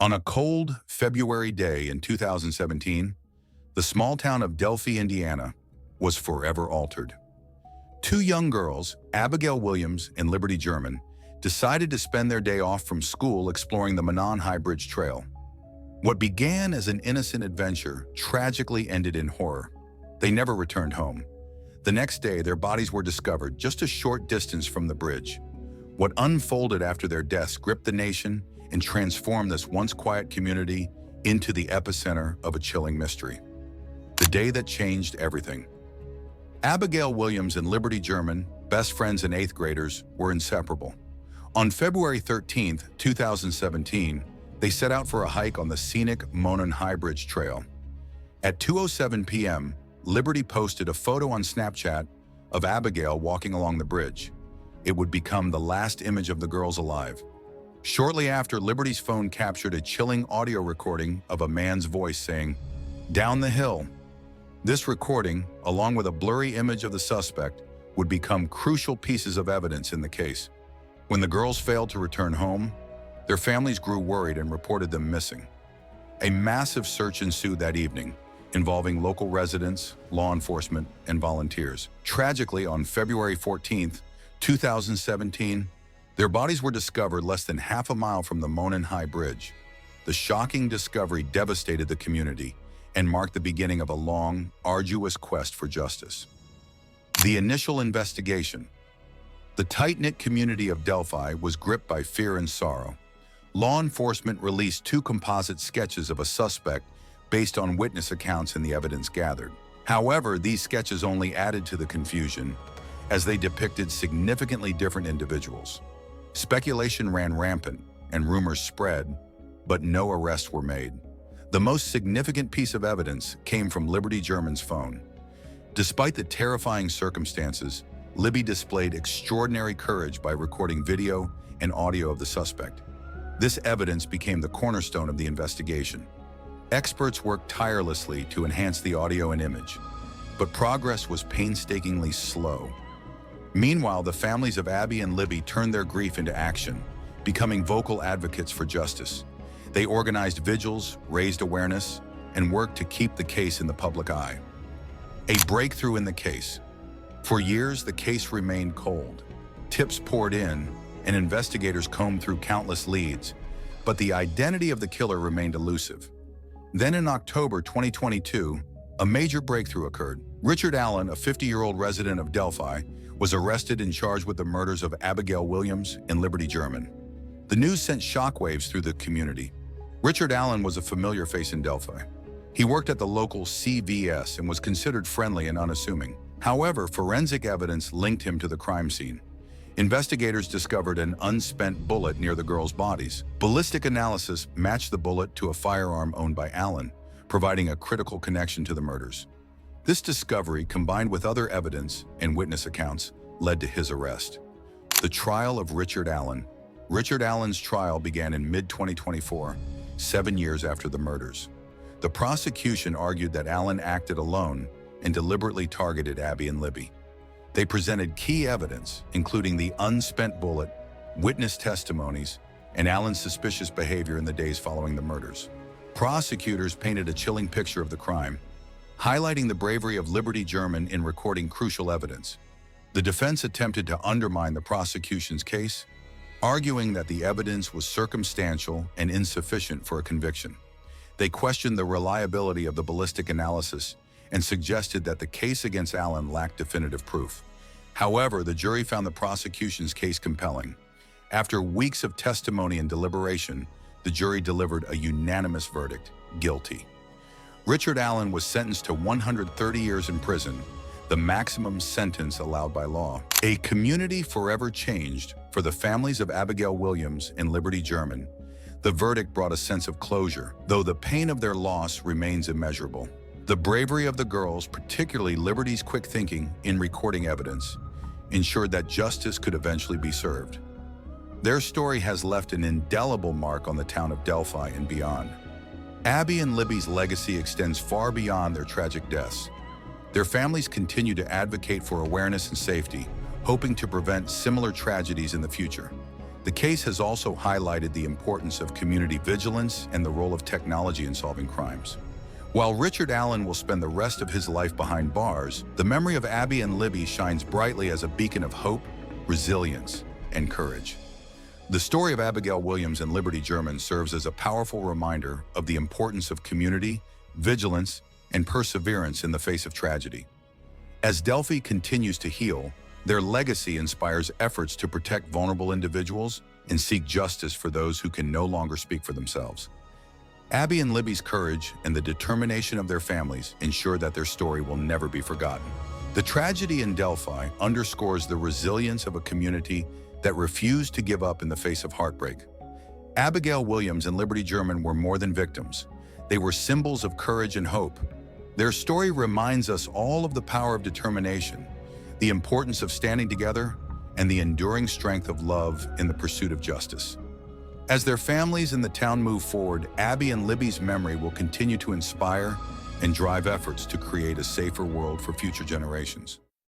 On a cold February day in 2017, the small town of Delphi, Indiana, was forever altered. Two young girls, Abigail Williams and Liberty German, decided to spend their day off from school exploring the Monon High Bridge trail. What began as an innocent adventure tragically ended in horror. They never returned home. The next day, their bodies were discovered just a short distance from the bridge. What unfolded after their deaths gripped the nation and transformed this once quiet community into the epicenter of a chilling mystery. The day that changed everything. Abigail Williams and Liberty German, best friends and eighth graders, were inseparable. On February 13, 2017, they set out for a hike on the scenic Monon High Bridge trail. At 2:07 p.m., Liberty posted a photo on Snapchat of Abigail walking along the bridge. It would become the last image of the girls alive. Shortly after, Liberty's phone captured a chilling audio recording of a man's voice saying, "Down the hill." This recording, along with a blurry image of the suspect, would become crucial pieces of evidence in the case. When the girls failed to return home, their families grew worried and reported them missing. A massive search ensued that evening, involving local residents, law enforcement, and volunteers. Tragically, on February 14, 2017, their bodies were discovered less than half a mile from the Monon High Bridge. The shocking discovery devastated the community and marked the beginning of a long, arduous quest for justice. The initial investigation. The tight-knit community of Delphi was gripped by fear and sorrow. Law enforcement released two composite sketches of a suspect based on witness accounts and the evidence gathered. However, these sketches only added to the confusion as they depicted significantly different individuals. Speculation ran rampant and rumors spread, but no arrests were made. The most significant piece of evidence came from Liberty German's phone. Despite the terrifying circumstances, Libby displayed extraordinary courage by recording video and audio of the suspect. This evidence became the cornerstone of the investigation. Experts worked tirelessly to enhance the audio and image, but progress was painstakingly slow. Meanwhile, the families of Abby and Libby turned their grief into action, becoming vocal advocates for justice. They organized vigils, raised awareness, and worked to keep the case in the public eye. A breakthrough in the case. For years, the case remained cold. Tips poured in, and investigators combed through countless leads, but the identity of the killer remained elusive. Then in October 2022, a major breakthrough occurred. Richard Allen, a 50-year-old resident of Delphi, was arrested and charged with the murders of Abigail Williams and Liberty German. The news sent shockwaves through the community. Richard Allen was a familiar face in Delphi. He worked at the local CVS and was considered friendly and unassuming. However, forensic evidence linked him to the crime scene. Investigators discovered an unspent bullet near the girls' bodies. Ballistic analysis matched the bullet to a firearm owned by Allen, providing a critical connection to the murders. This discovery, combined with other evidence and witness accounts, led to his arrest. The trial of Richard Allen. Richard Allen's trial began in mid-2024, 7 years after the murders. The prosecution argued that Allen acted alone and deliberately targeted Abby and Libby. They presented key evidence, including the unspent bullet, witness testimonies, and Allen's suspicious behavior in the days following the murders. Prosecutors painted a chilling picture of the crime, highlighting the bravery of Liberty German in recording crucial evidence. The defense attempted to undermine the prosecution's case, arguing that the evidence was circumstantial and insufficient for a conviction. They questioned the reliability of the ballistic analysis and suggested that the case against Allen lacked definitive proof. However, the jury found the prosecution's case compelling. After weeks of testimony and deliberation, the jury delivered a unanimous verdict: guilty. Richard Allen was sentenced to 130 years in prison, the maximum sentence allowed by law. A community forever changed for the families of Abigail Williams and Liberty German. The verdict brought a sense of closure, though the pain of their loss remains immeasurable. The bravery of the girls, particularly Liberty's quick thinking in recording evidence, ensured that justice could eventually be served. Their story has left an indelible mark on the town of Delphi and beyond. Abby and Libby's legacy extends far beyond their tragic deaths. Their families continue to advocate for awareness and safety, hoping to prevent similar tragedies in the future. The case has also highlighted the importance of community vigilance and the role of technology in solving crimes. While Richard Allen will spend the rest of his life behind bars, the memory of Abby and Libby shines brightly as a beacon of hope, resilience, and courage. The story of Abigail Williams and Liberty German serves as a powerful reminder of the importance of community, vigilance, and perseverance in the face of tragedy. As Delphi continues to heal, their legacy inspires efforts to protect vulnerable individuals and seek justice for those who can no longer speak for themselves. Abby and Libby's courage and the determination of their families ensure that their story will never be forgotten. The tragedy in Delphi underscores the resilience of a community that refused to give up in the face of heartbreak. Abigail Williams and Liberty German were more than victims. They were symbols of courage and hope. Their story reminds us all of the power of determination, the importance of standing together, and the enduring strength of love in the pursuit of justice. As their families and the town move forward, Abby and Libby's memory will continue to inspire and drive efforts to create a safer world for future generations.